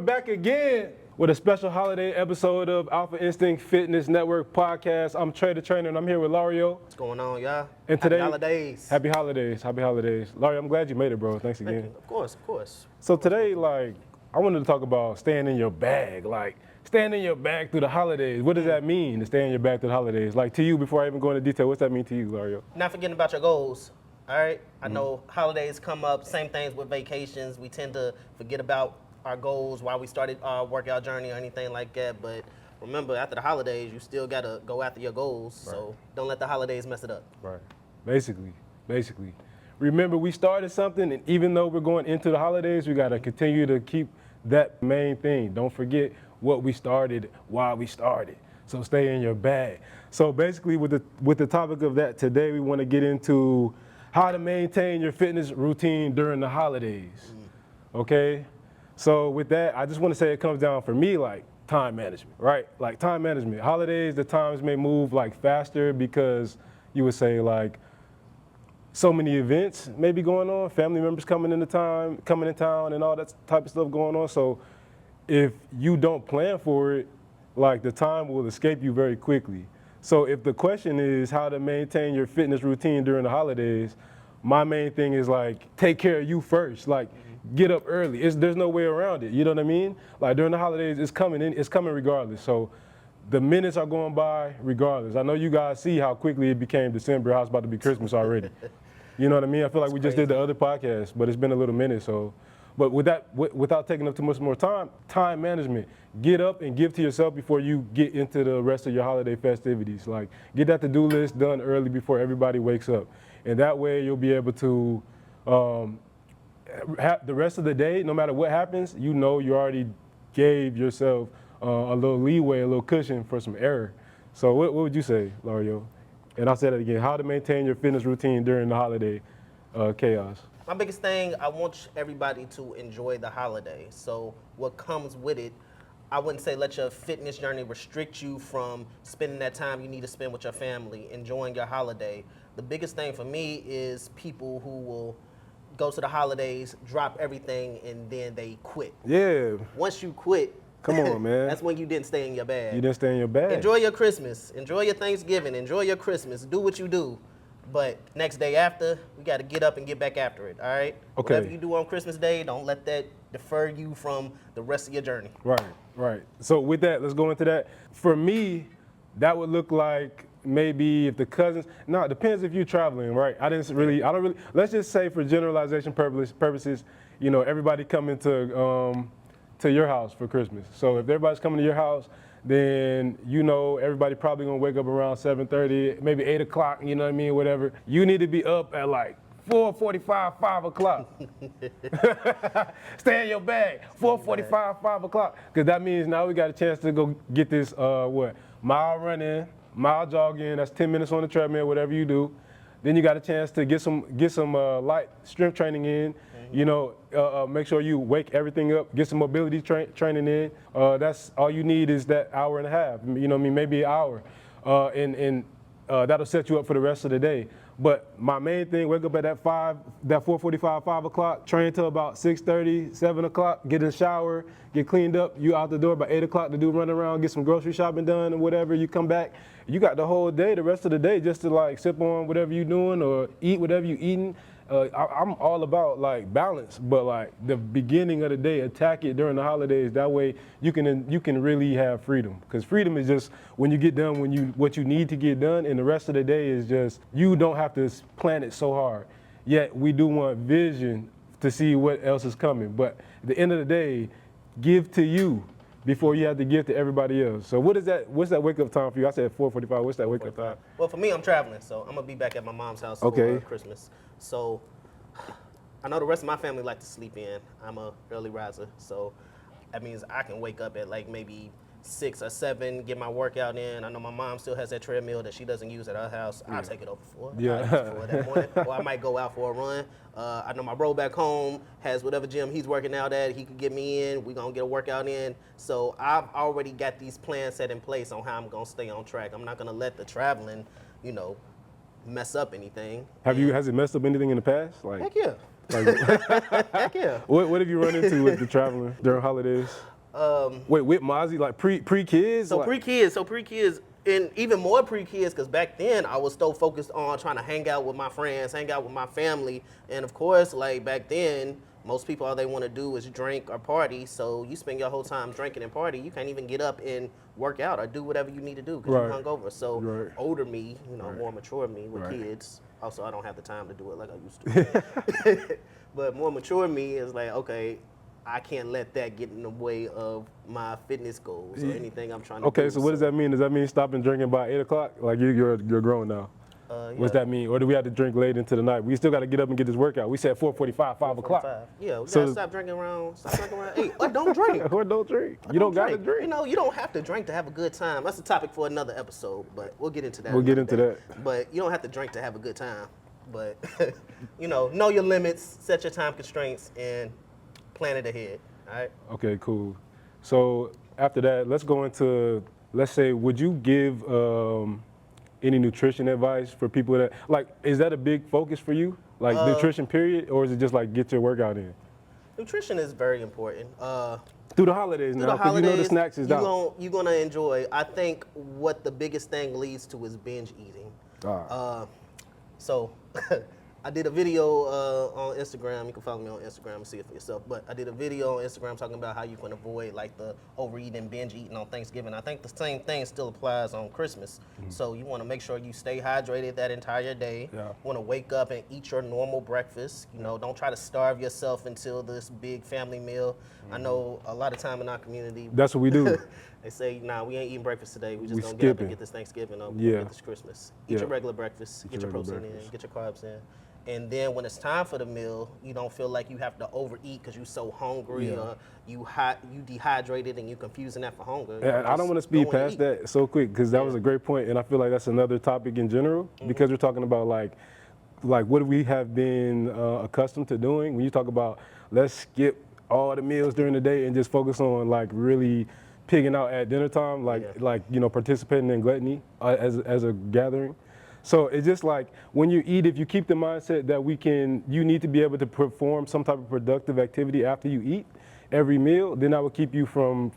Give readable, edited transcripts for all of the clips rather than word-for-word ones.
back again with a special holiday episode of Alpha Instinct Fitness Network podcast. I'm Trei the Trainer, and I'm here with Lario. What's going on, y'all? And today, happy holidays. Happy holidays. Happy holidays. Lario, I'm glad you made it, bro. Thanks again. Of course, of course. So today, I wanted to talk about staying in your bag. Staying in your bag through the holidays. What does that mean, to stay in your bag through the holidays? To you, before I even go into detail, what's that mean to you, Lario? Not forgetting about your goals, all right? I know holidays come up, same things with vacations. We tend to forget about our goals while we started our workout journey or anything like that. But remember, after the holidays, you still got to go after your goals. Right. So don't let the holidays mess it up. Right. Basically. Remember, we started something, and even though we're going into the holidays, we got to continue to keep that main thing. Don't forget what we started, why we started. So stay in your bag. So basically, with the topic of that today, we want to get into how to maintain your fitness routine during the holidays. Okay? So with that, I just want to say it comes down for me time management, right? Time management. Holidays, the times may move faster because you would say so many events may be going on, family members coming in town and all that type of stuff going on. So if you don't plan for it, the time will escape you very quickly. So if the question is how to maintain your fitness routine during the holidays, my main thing is take care of you first. Get up early. There's no way around it. You know what I mean? During the holidays, it's coming regardless. So the minutes are going by regardless. I know you guys see how quickly it became December, how it's about to be Christmas already. You know what I mean? I feel like we just did the other podcast, but it's been a little minute. So, but without taking up too much more time management. Get up and give to yourself before you get into the rest of your holiday festivities. Get that to-do list done early before everybody wakes up. And that way you'll be able to the rest of the day, no matter what happens, you already gave yourself a little leeway, a little cushion for some error. So what would you say, Lario? And I'll say that again, how to maintain your fitness routine during the holiday chaos. My biggest thing, I want everybody to enjoy the holiday. So what comes with it, I wouldn't say let your fitness journey restrict you from spending that time you need to spend with your family, enjoying your holiday. The biggest thing for me is people who will go to the holidays, drop everything, and then they quit. Yeah. Once you quit, come on, man. That's when you didn't stay in your bag. You didn't stay in your bag. Enjoy your Christmas. Enjoy your Thanksgiving. Enjoy your Christmas. Do what you do. But next day after, we got to get up and get back after it, all right? Okay. Whatever you do on Christmas Day, don't let that defer you from the rest of your journey. Right. So with that, let's go into that. For me, that would look like maybe if the cousins, it depends if you're traveling, right? I don't really, let's just say for generalization purposes, everybody coming to your house for Christmas. So if everybody's coming to your house, then everybody probably gonna wake up around 7:30, maybe 8 o'clock, you know what I mean, whatever. You need to be up at 4:45, 5 o'clock. Stay in your bag, 4:45, 5 o'clock. Because that means now we got a chance to go get this, mile running, mile jogging, that's 10 minutes on the treadmill, whatever you do. Then you got a chance to get some light strength training in. Make sure you wake everything up, get some mobility training in. That's all you need is that hour and a half, maybe an hour. And that'll set you up for the rest of the day. But my main thing, wake up at that 4:45, 5 o'clock, train till about 6:30, 7 o'clock, get in the shower, get cleaned up, you out the door by 8 o'clock to do run around, get some grocery shopping done and whatever, you come back. You got the whole day, the rest of the day, just to sip on whatever you're doing or eat whatever you're eating. I'm all about balance, but the beginning of the day, attack it during the holidays. That way you can really have freedom. Because freedom is just when you get done what you need to get done, and the rest of the day is just you don't have to plan it so hard. Yet we do want vision to see what else is coming. But at the end of the day, give to you before you have to give to everybody else. So what's that wake up time for you? I said 4:45. What's that wake up time? Well, for me, I'm traveling, so I'm gonna be back at my mom's house for Christmas. So I know the rest of my family like to sleep in. I'm a early riser, so that means I can wake up at maybe 6 or 7, get my workout in. I know my mom still has that treadmill that she doesn't use at her house. I'll take it over for her. Yeah. I'll use it for her that morning. Or I might go out for a run. I know my bro back home has whatever gym he's working out at. He could get me in. We're going to get a workout in. So I've already got these plans set in place on how I'm going to stay on track. I'm not going to let the traveling, mess up anything. Has it messed up anything in the past? Heck yeah. Heck yeah. What have you run into with the traveling during holidays? Wait, with Mozzie, like pre-kids? So like, pre-kids, and even more pre-kids, because back then I was so focused on trying to hang out with my friends, hang out with my family, and of course, like back then, most people all they want to do is drink or party. So you spend your whole time drinking and party. You can't even get up and work out or do whatever you need to do because Right. you're hungover. So Right. older me, Right. more mature me with Right. kids. Also, I don't have the time to do it like I used to. But more mature me is like, okay, I can't let that get in the way of my fitness goals or anything I'm trying to do. Okay, so what does that mean? Does that mean stopping drinking by 8 o'clock? Like you're grown now. What's Yeah. that mean? Or do we have to drink late into the night? We still got to get up and get this workout. We said 4:45, 5 o'clock. 45. Yeah, we So- gotta stop drinking around 8. Or don't drink. Or don't drink. You don't got to drink. You know, you don't have to drink to have a good time. That's a topic for another episode, but we'll get into that. We'll get another into day. But you don't have to drink to have a good time. But know your limits, set your time constraints, and plan it ahead. All right. Okay, cool. So after that, let's go into, let's say, would you give any nutrition advice for people that, like, is that a big focus for you? Like nutrition period, or is it just like get your workout in? Nutrition is very important. Through the holidays Through now, the because you know the holidays, snacks is down. you're gonna enjoy. I think what the biggest thing leads to is binge eating. So I did a video on Instagram. You can follow me on Instagram and see it for yourself. But I did a video on Instagram talking about how you can avoid like the overeating and binge eating on Thanksgiving. I think the same thing still applies on Christmas. So you want to make sure you stay hydrated that entire day. Yeah. You want to wake up and eat your normal breakfast. Don't try to starve yourself until this big family meal. I know a lot of time in our community. That's what we do. They say, nah, we ain't eating breakfast today. We just We gonna get up skipping. and get this Thanksgiving over, Yeah. get this Christmas. Eat Yeah. your regular breakfast, get your your regular protein in, breakfast. get your carbs in. And then when it's time for the meal, you don't feel like you have to overeat because you're so hungry Yeah. or you dehydrated and you confusing that for hunger. And I don't want to speed past that so quick because that was a great point, and I feel like that's another topic in general because we're talking about like what we have been accustomed to doing. When you talk about let's skip all the meals during the day and just focus on like really pigging out at dinner time, participating in gluttony as a gathering. So it's just like when you eat, if you keep the mindset that you need to be able to perform some type of productive activity after you eat every meal, then that will keep you from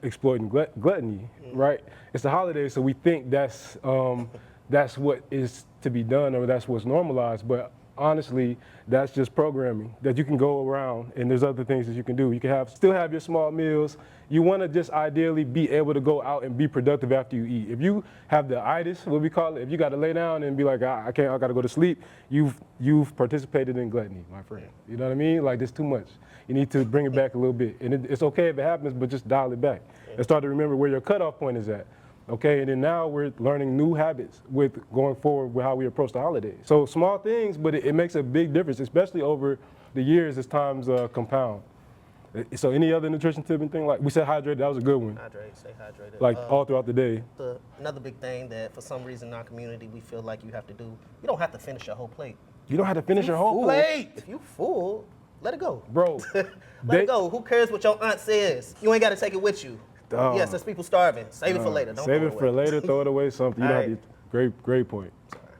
exploiting gluttony, right? It's the holidays, so we think that's what is to be done or that's what's normalized, but honestly, that's just programming that you can go around and there's other things that you can do. You can still have your small meals. You want to just ideally be able to go out and be productive after you eat. If you have the itis, what we call it, if you got to lay down and be like, I can't, I got to go to sleep, you've participated in gluttony, my friend. You know what I mean? Like, there's too much. You need to bring it back a little bit. And it's okay if it happens, but just dial it back and start to remember where your cutoff point is at. Okay, and then now we're learning new habits with going forward with how we approach the holidays. So small things, but it makes a big difference, especially over the years as times compound. So any other nutrition tip and thing? Like we said hydrated, that was a good one. Stay hydrated. Like all throughout the day. Another big thing that for some reason in our community we feel like you have to do, you don't have to finish your whole plate. You don't have to finish your whole plate. If you full, let it go. Bro. Let it go. Who cares what your aunt says? You ain't got to take it with you. Yes, there's people starving. Save it for later. Don't Save throw it for away. later, throw it away, something. You don't All have to, great point.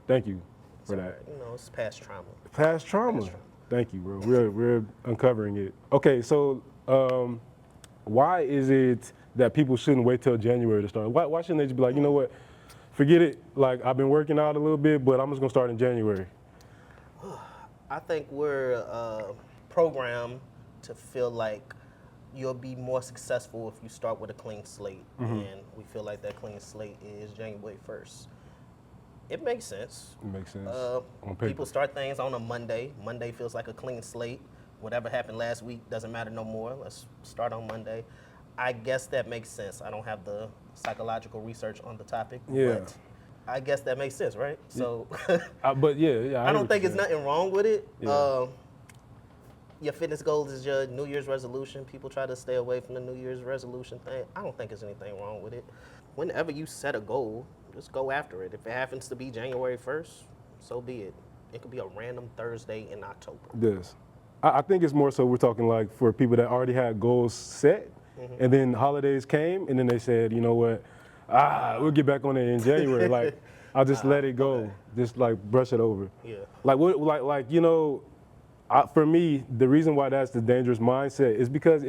Thank you for that. It's past trauma. Past trauma. Thank you, bro. We're uncovering it. Okay, so why is it that people shouldn't wait till January to start? Why shouldn't they just be like, you know what, forget it. Like I've been working out a little bit, but I'm just gonna start in January. I think we're programmed to feel like you'll be more successful if you start with a clean slate, and we feel like that clean slate is January 1st. It makes sense. It makes sense. On paper. People start things on a Monday. Monday feels like a clean slate. Whatever happened last week doesn't matter no more. Let's start on Monday. I guess that makes sense. I don't have the psychological research on the topic, Yeah. but I guess that makes sense, right? So But yeah. I don't think it's nothing wrong with it. Yeah. Your fitness goals is your New Year's resolution. People try to stay away from the New Year's resolution thing. I don't think there's anything wrong with it. Whenever you set a goal, just go after it. If it happens to be January 1st, so be it. It could be a random Thursday in October. Yes. I think it's more so we're talking like for people that already had goals set, and then holidays came, and then they said, you know what, we'll get back on it in January. Like, I'll just let it go, okay. just like brush it over. Yeah. For me, the reason why that's the dangerous mindset is because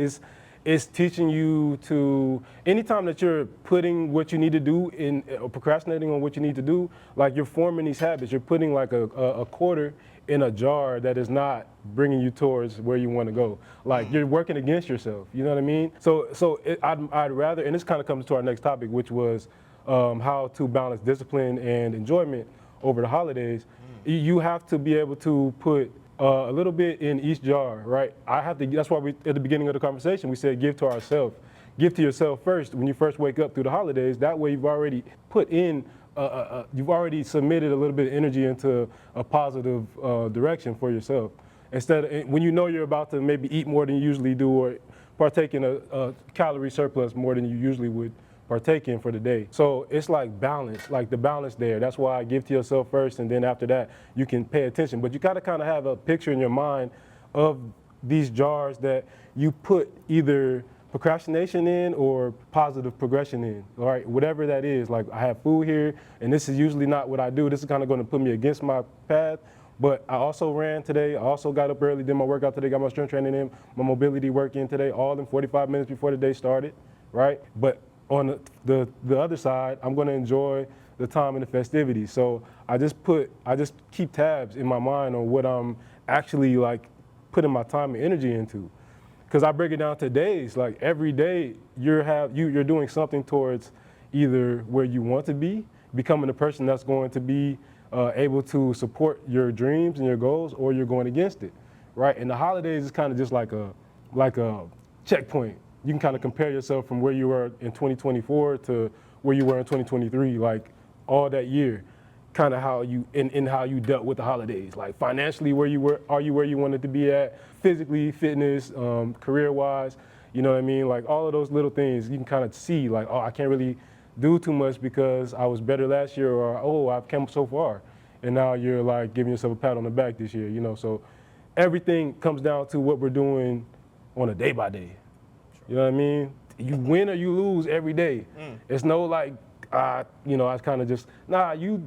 it's teaching you to, anytime that you're putting what you need to do in, or procrastinating on what you need to do, like you're forming these habits. You're putting like a quarter in a jar that is not bringing you towards where you want to go. Like you're working against yourself. You know what I mean? I'd rather, and this kind of comes to our next topic, which was how to balance discipline and enjoyment over the holidays. You have to be able to put a little bit in each jar, right? I have to. That's why we, at the beginning of the conversation, we said give to ourselves. Give to yourself first when you first wake up through the holidays. That way, you've already put in, you've already submitted a little bit of energy into a positive direction for yourself. Instead of, when you know you're about to maybe eat more than you usually do, or partake in a calorie surplus more than you usually would partake in for the day. So it's like balance, like the balance there. That's why I give to yourself first, and then after that, you can pay attention. But you gotta kind of have a picture in your mind of these jars that you put either procrastination in or positive progression in, all right? Whatever that is, like I have food here, and this is usually not what I do. This is kind of gonna put me against my path. But I also ran today. I also got up early, did my workout today, got my strength training in, my mobility work in today, all in 45 minutes before the day started, right? But on the other side, I'm gonna enjoy the time and the festivities. So I just keep tabs in my mind on what I'm actually like putting my time and energy into. Cause I break it down to days, like every day you're doing something towards either where you want to be, becoming a person that's going to be able to support your dreams and your goals, or you're going against it, right? And the holidays is kind of just like a checkpoint. You can kind of compare yourself from where you were in 2024 to where you were in 2023, like all that year, kind of how you, in how you dealt with the holidays. Like financially, are you where you wanted to be at? Physically, fitness, career-wise, you know what I mean? Like all of those little things, you can kind of see like, oh, I can't really do too much because I was better last year, or oh, I've come so far. And now you're like giving yourself a pat on the back this year, you know? So everything comes down to what we're doing on a day by day. You know what I mean? You win or you lose every day. It's no like, you know, I kind of just, nah, you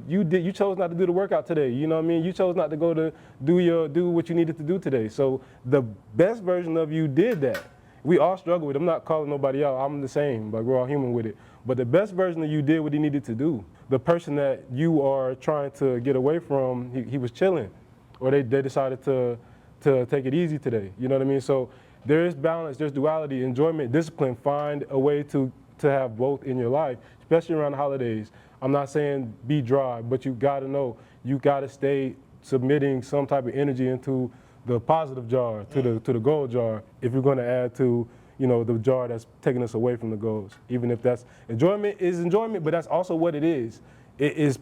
chose not to do the workout today. You know what I mean? You chose not to go to do what you needed to do today. So the best version of you did that. We all struggle with it. I'm not calling nobody out. I'm the same, like we're all human with it. But the best version of you did what he needed to do. The person that you are trying to get away from, he was chilling, or they decided to take it easy today. You know what I mean? So there is balance, there's duality, enjoyment, discipline. Find a way to have both in your life, especially around the holidays. I'm not saying be dry, but you gotta know, you gotta stay submitting some type of energy into the positive jar, to the goal jar, if you're gonna add to, you know, the jar that's taking us away from the goals. Even if that's, enjoyment is enjoyment, but that's also what it is. It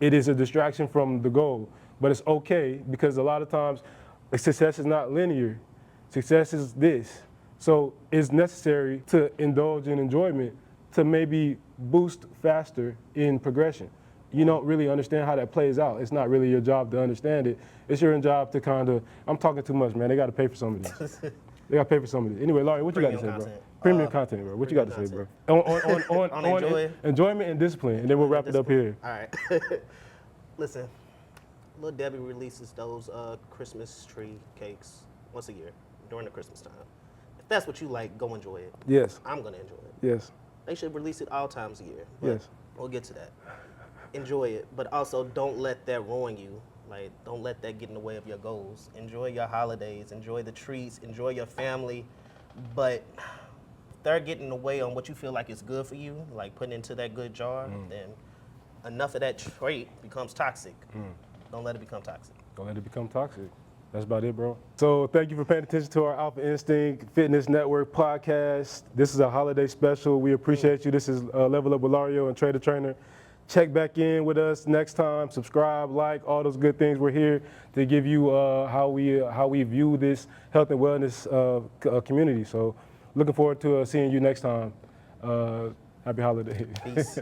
is a distraction from the goal, but it's okay, because a lot of times success is not linear. Success is this. So it's necessary to indulge in enjoyment to maybe boost faster in progression. You don't really understand how that plays out. It's not really your job to understand it. It's your job to kind of, I'm talking too much, man. They got to pay for some of these. They got to pay for some of these. Anyway, Lario, what you got to say, bro? Premium content, bro. What you got to say, bro? On enjoyment and discipline, and then we'll wrap it up here. All right. Listen, Lil Debbie releases those Christmas tree cakes once a year during the Christmas time. If that's what you like, go enjoy it. Yes. I'm going to enjoy it. Yes. They should release it all times a year. But Yes. We'll get to that. Enjoy it, but also don't let that ruin you. Like, don't let that get in the way of your goals. Enjoy your holidays, enjoy the treats, enjoy your family, but if they're getting in the way on what you feel like is good for you, like putting into that good jar, then enough of that trait becomes toxic. Don't let it become toxic. Don't let it become toxic. That's about it, bro. So thank you for paying attention to our Alpha Instinct Fitness Network podcast. This is a holiday special. We appreciate you. This is Level Up with Lario and Trey the Trainer. Check back in with us next time. Subscribe, like, all those good things. We're here to give you how we view this health and wellness community. So looking forward to seeing you next time. Happy holidays. Peace.